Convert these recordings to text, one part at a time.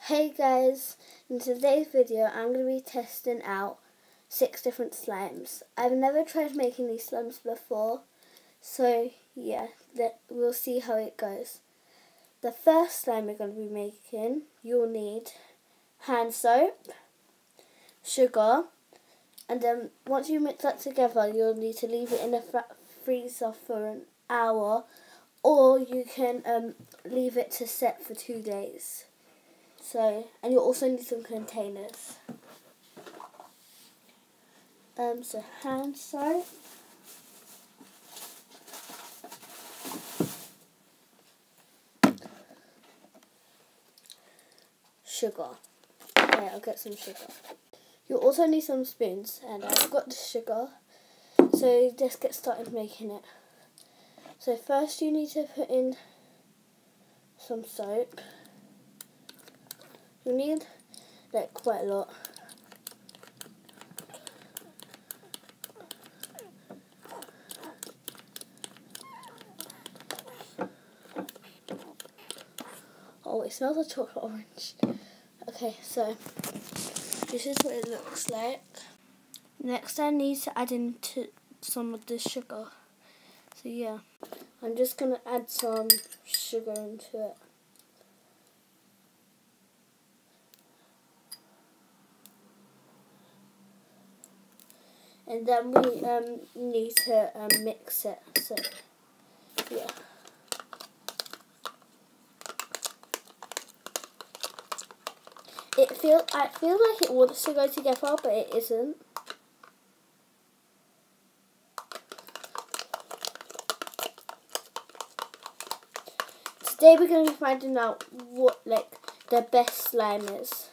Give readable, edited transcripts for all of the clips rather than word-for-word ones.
Hey guys, in today's video I'm going to be testing out 6 different slimes. I've never tried making these slimes before, so yeah, we'll see how it goes. The first slime we're going to be making, you'll need hand soap, sugar, and then once you mix that together you'll need to leave it in the freezer for an hour, or you can leave it to set for 2 days. And you'll also need some containers. So hand soap, sugar. Okay, I'll get some sugar. You'll also need some spoons, and I've got the sugar. So let's get started making it. So first you need to put in some soap. You need quite a lot. Oh, it smells like chocolate orange. Okay, so this is what it looks like. Next I need to add in some of the sugar. So yeah, I'm just going to add some sugar into it. And then we need to mix it. So yeah. I feel like it wants to go together, but it isn't. Today we're going to be finding out what the best slime is.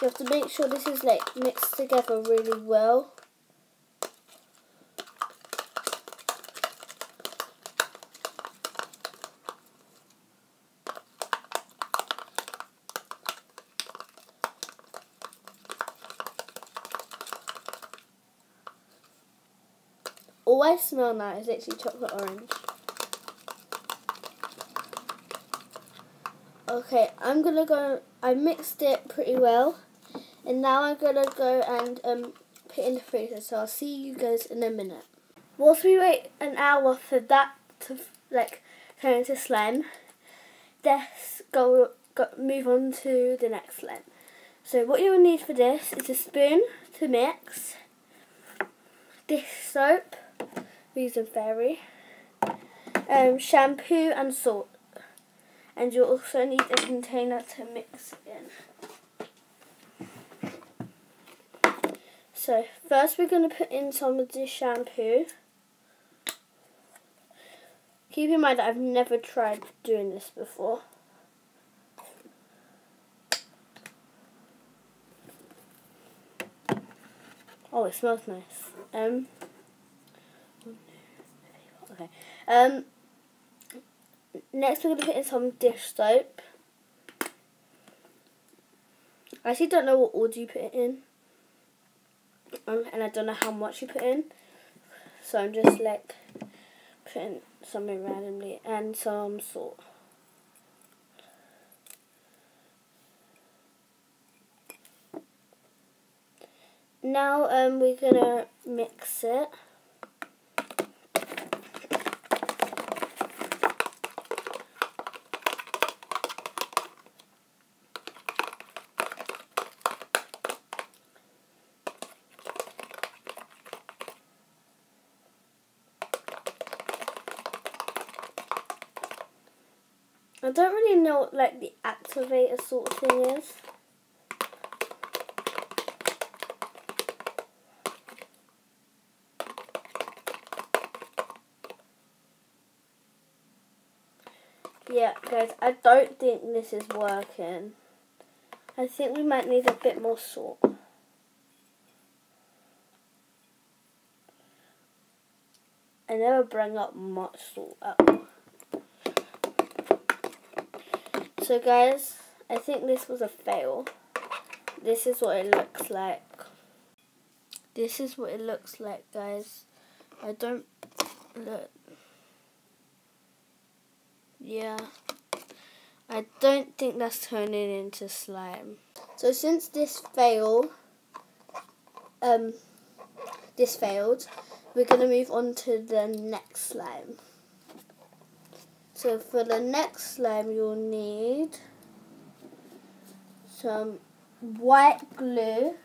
You have to make sure this is mixed together really well. All I smell now is actually chocolate orange. Okay, I mixed it pretty well. And now I'm going to go and put it in the freezer. So I'll see you guys in a minute. Once we wait an hour for that to turn into slime, let's move on to the next slime. So what you will need for this is a spoon to mix, dish soap, we're using fairy, shampoo and salt. And you'll also need a container to mix it in. So first we're going to put in some of the shampoo. Keep in mind that I've never tried doing this before. Oh, it smells nice. Okay. Next we're going to put in some dish soap. I actually don't know what order you put it in. And I don't know how much you put in. So I'm just putting something randomly, and some salt. Now we're gonna mix it. I don't really know what the activator sort of thing is. Yeah, guys, I don't think this is working. I think we might need a bit more salt. I never bring up much salt at all. So guys, I think this was a fail. This is what it looks like. This is what it looks like, guys. I don't look. yeah, I don't think that's turning into slime. So since this failed, we're going to move on to the next slime. So for the next slime, you'll need some white glue,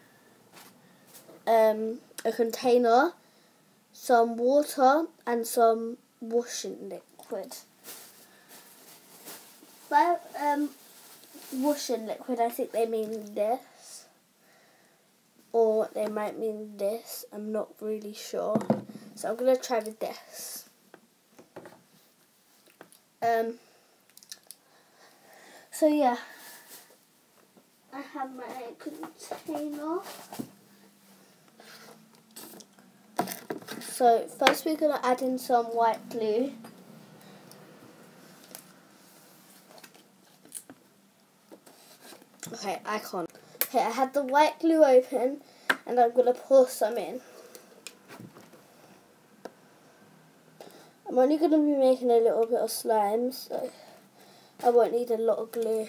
a container, some water, and some washing liquid. By washing liquid, I think they mean this, or they might mean this. I'm not really sure. So I'm going to try with this. So yeah, I have my container. So first we're going to add in some white glue. Okay, I can't. Okay, I had the white glue open and I'm going to pour some in. I'm only going to be making a little bit of slime, so I won't need a lot of glue.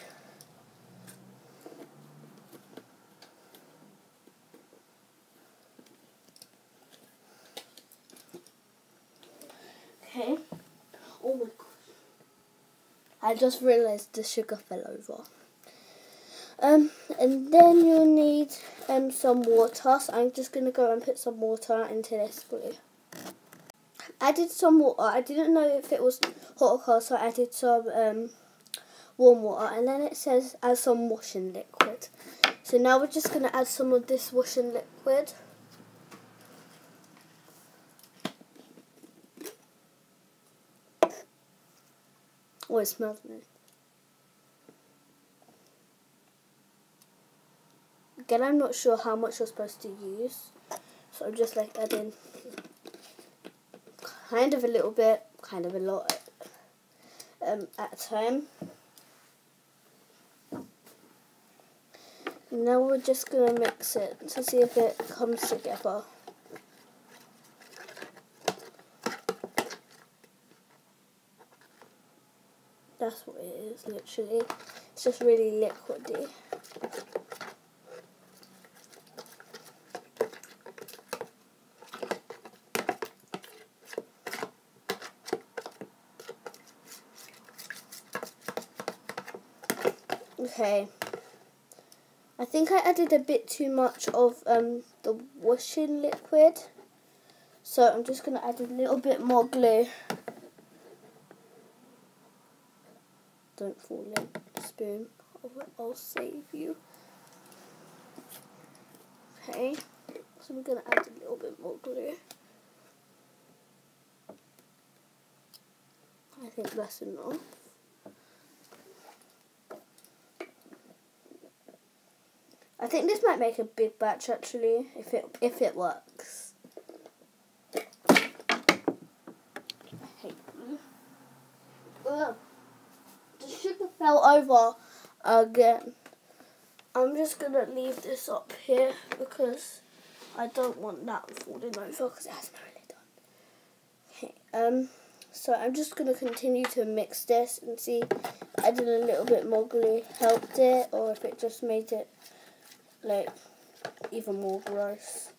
Okay. Oh my gosh. I just realised the sugar fell over. And then you'll need some water. So I'm just going to go and put some water into this glue. I added some water. I didn't know if it was hot or cold, so I added some warm water. And then it says add some washing liquid. So now we're just going to add some of this washing liquid. Oh, it smells nice. Again, I'm not sure how much you're supposed to use, so I'm just like adding kind of a little bit, kind of a lot at a time. Now we're just going to mix it to see if it comes together. That's what it is, literally. It's just really liquidy. Okay, I think I added a bit too much of the washing liquid, so I'm just going to add a little bit more glue. Don't fall in the spoon, I'll save you. Okay, so we're going to add a little bit more glue. I think that's enough. I think this might make a big batch actually, if it works. I hate glue. Ugh. The sugar fell over again. I'm just gonna leave this up here because I don't want that falling over because it has no lid on. Okay, so I'm just gonna continue to mix this and see if adding a little bit more glue helped it or if it just made it like even more gross.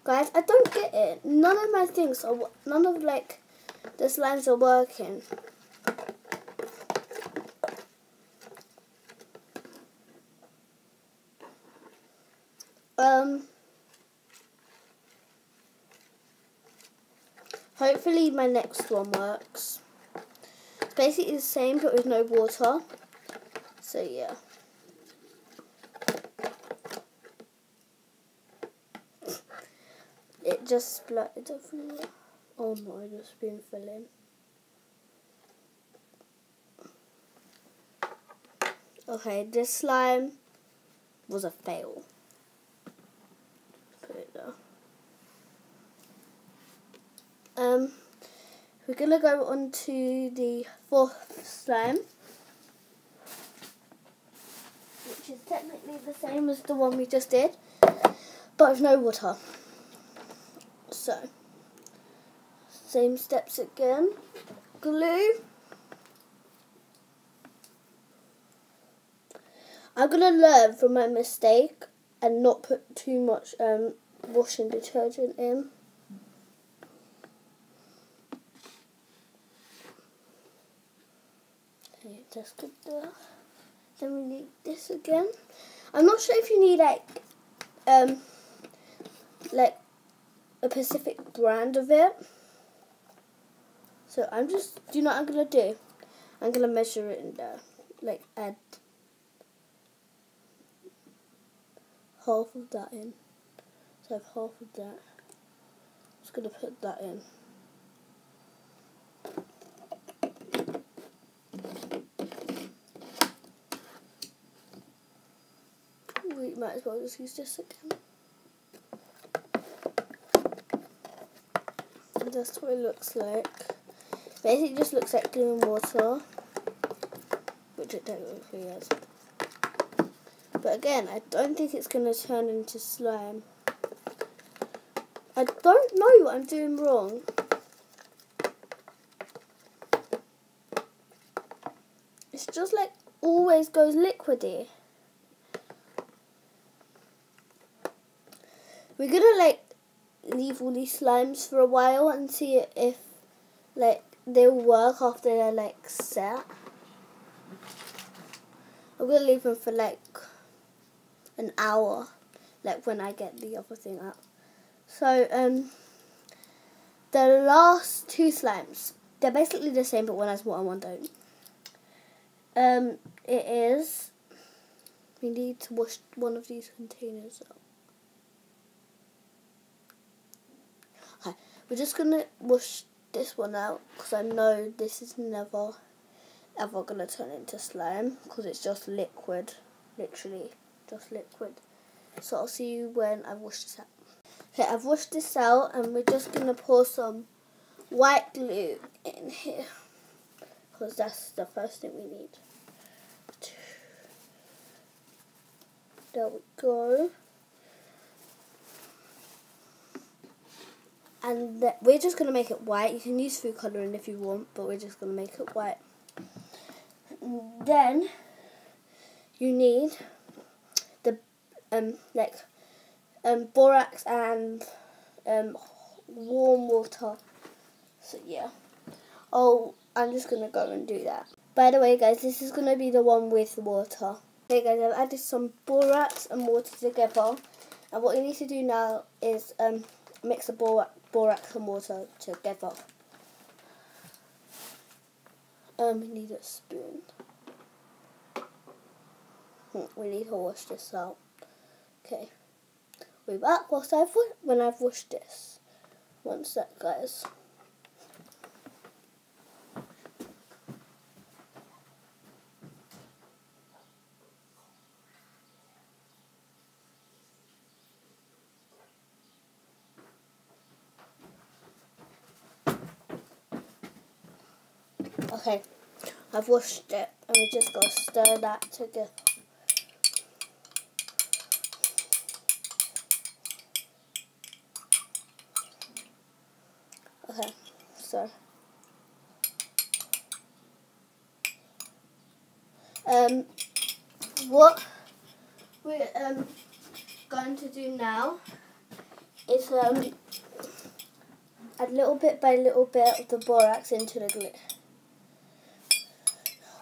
Guys, I don't get it. None of my things are, none of like the slimes are working. Hopefully my next one works. It's basically the same but with no water. So yeah. It just splattered everywhere. Oh no, the spoon fell in. Okay, this slime was a fail. Put it there. We're gonna go on to the fourth slime, which is technically the same as the one we just did, but with no water. So, same steps again. Glue. I'm going to learn from my mistake and not put too much washing detergent in. Okay, that's good there. Then we need this again. I'm not sure if you need like a specific brand of it. So I'm just, do you know what I'm going to do? I'm going to measure it in there. Like add half of that in. So I have half of that. I'm just going to put that in. We might as well just use this again. And that's what it looks like. Basically, it just looks like glue and water, which it technically is. But again, I don't think it's going to turn into slime. I don't know what I'm doing wrong. It's just like always goes liquidy. We're going to like leave all these slimes for a while and see if like they'll work after they're like set. I'm going to leave them for like an hour, like when I get the other thing out. So the last two slimes, they're basically the same, but one has water and one don't. It is, we need to wash one of these containers out. Okay, we're just going to wash this one out because I know this is never ever going to turn into slime because it's just liquid, literally just liquid. So I'll see you when I've washed this out. Okay, I've washed this out and we're just going to pour some white glue in here because that's the first thing we need. There we go. And we're just going to make it white. You can use food colouring if you want, but we're just going to make it white. And then you need the borax and warm water. So yeah. Oh, I'm just going to go and do that. By the way, guys, this is going to be the one with water. Okay, guys, I've added some borax and water together. And what you need to do now is mix the borax and water together. We need a spoon. We need to wash this out. Okay. We'll be back when I've washed this. One sec, guys. Okay, I've washed it and we just got to stir that together. Okay, so what we're going to do now is add little bit by little bit of the borax into the glue.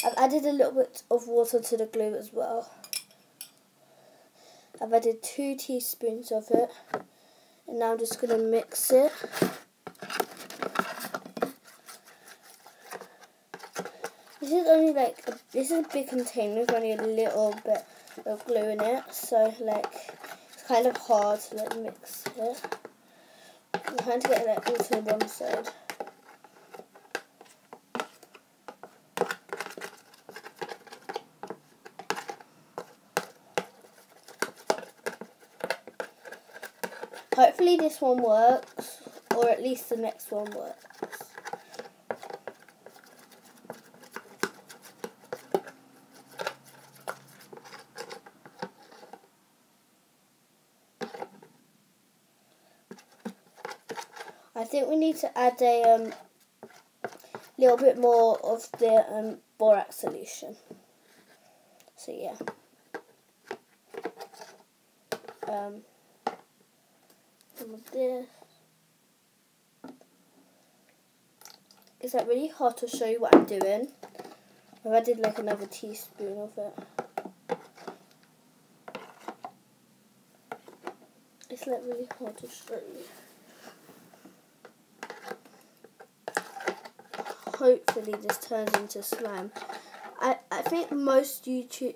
I've added a little bit of water to the glue as well. I've added 2 teaspoons of it, and now I'm just going to mix it. This is only this is a big container with only a little bit of glue in it, so it's kind of hard to mix it. I'm trying to get it all to one side. Hopefully this one works, or at least the next one works. I think we need to add a little bit more of the borax solution. So yeah. Some of this. Is that really hard to show you what I'm doing? I've added like another teaspoon of it. It's like really hard to show you. Hopefully this turns into slime. I think most YouTube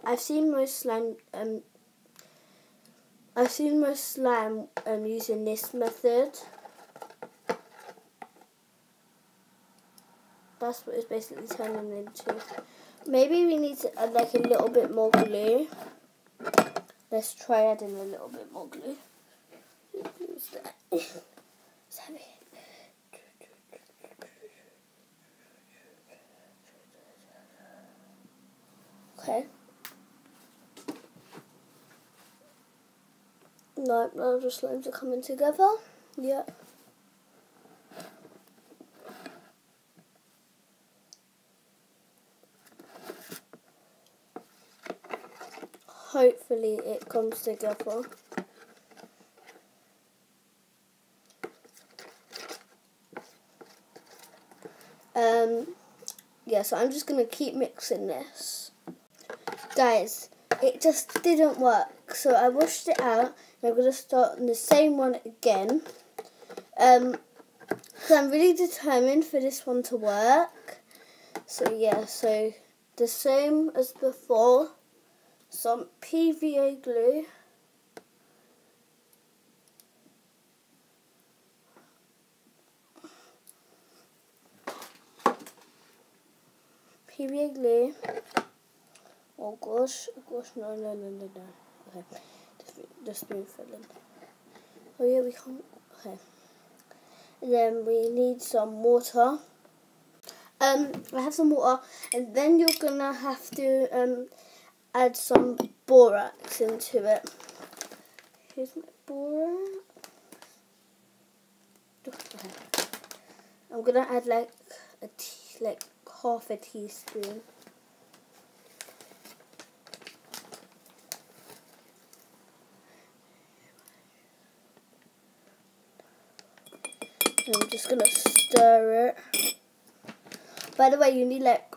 I've seen most slime using this method. That's what it's basically turning into. Maybe we need to add like a little bit more glue. Let's try adding a little bit more glue. Who's that? It's heavy. Okay. No, now the slimes are coming together. Yeah. Hopefully it comes together. Yeah, so I'm just going to keep mixing this. Guys, it just didn't work. So I washed it out and I'm going to start on the same one again. So I'm really determined for this one to work. So yeah, so the same as before. Some PVA glue. PVA glue. Oh gosh, no. Okay, the spoon fell in. Oh yeah, we can't. Okay. And then we need some water. I have some water, and then you're gonna have to add some borax into it. Here's my borax. Okay. I'm gonna add like half a teaspoon. And I'm just gonna stir it. By the way, you need like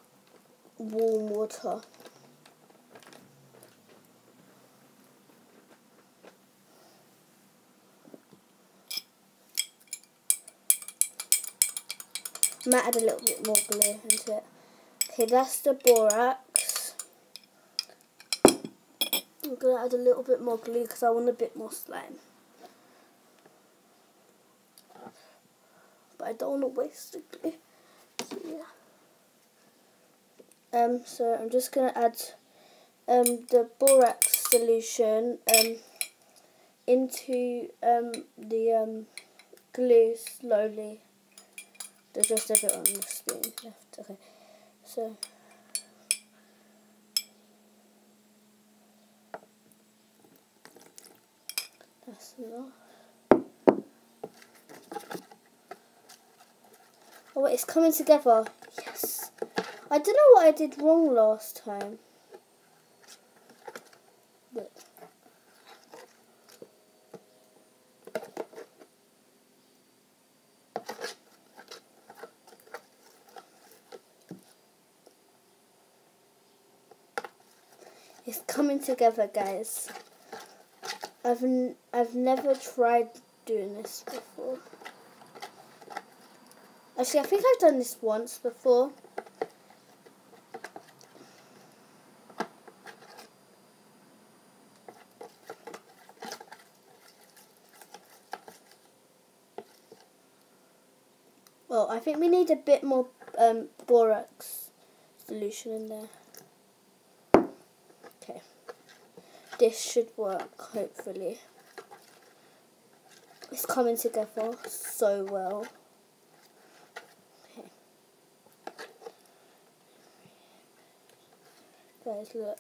warm water. I might add a little bit more glue into it. Okay, that's the borax. I'm going to add a little bit more glue because I want a bit more slime. But I don't want to waste the glue. So, yeah. So I'm just going to add the borax solution into the glue slowly. There's just a bit on the spoon left. Okay, so that's enough. Oh wait, it's coming together. Yes. I don't know what I did wrong last time. Look. It's coming together, guys. I've never tried doing this before. Actually, I think I've done this once before. Well, I think we need a bit more borax solution in there. Okay. This should work, hopefully. It's coming together so well. Okay. Guys, look.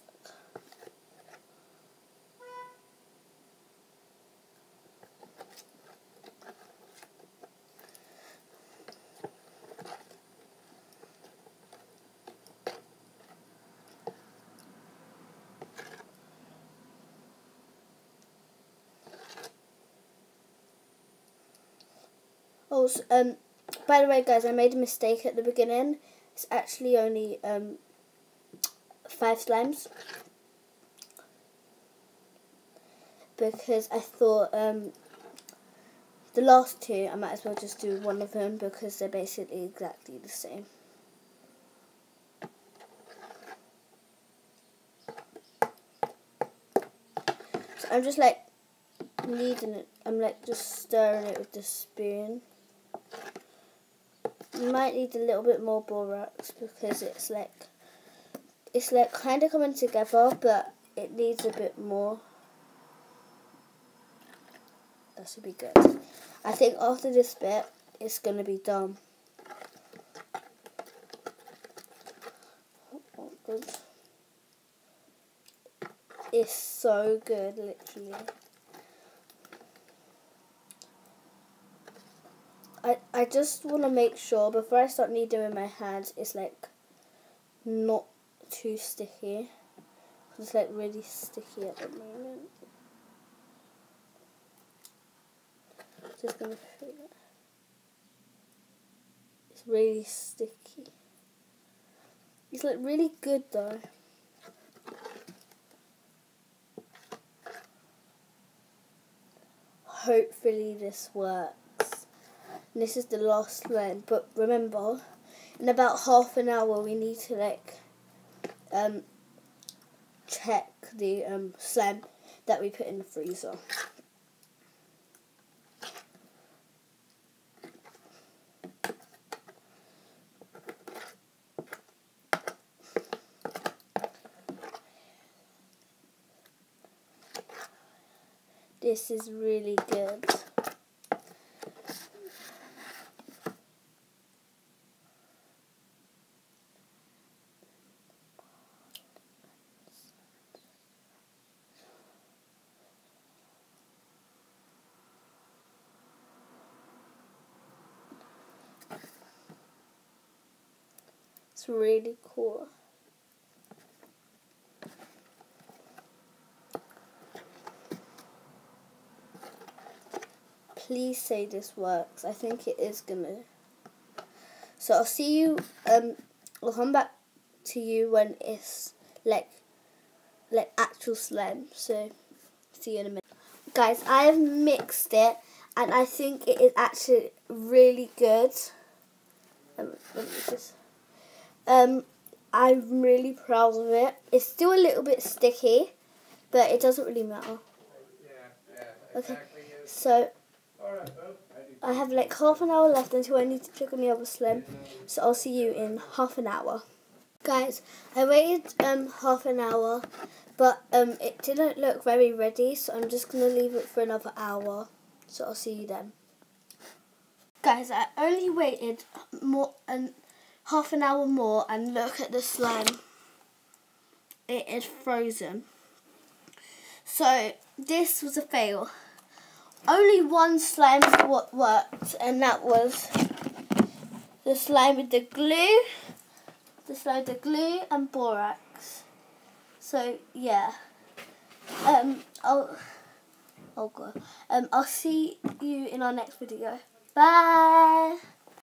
Also, by the way, guys, I made a mistake at the beginning. It's actually only 5 slimes, because I thought the last 2 I might as well just do one of them because they're basically exactly the same. So I'm just like kneading it. I'm like just stirring it with the spoon. You might need a little bit more borax because it's like kind of coming together, but it needs a bit more. That should be good. I think after this bit, it's gonna be done. Oh, good. It's so good, literally. I just want to make sure before I start kneading with my hands, it's like not too sticky. It's like really sticky at the moment. Just gonna feel it. It's really sticky. It's like really good though. Hopefully this works. And this is the last one, but remember, in about half an hour we need to like check the slime that we put in the freezer. This is really good. It's really cool. Please say this works. I think it is gonna. So I'll see you. I'll come back to you when it's like actual slime. So see you in a minute, guys. I have mixed it, and I think it is actually really good. I'm really proud of it. It's still a little bit sticky, but it doesn't really matter. Okay, so I have like half an hour left until I need to click on the other slime. So I'll see you in half an hour. Guys, I waited half an hour, but it didn't look very ready, so I'm just going to leave it for another hour. So I'll see you then. Guys, I only waited half an hour more, and look at the slime. It is frozen. So this was a fail. Only one slime worked, and that was the slime with the glue, and borax. So yeah, I'll see you in our next video. Bye.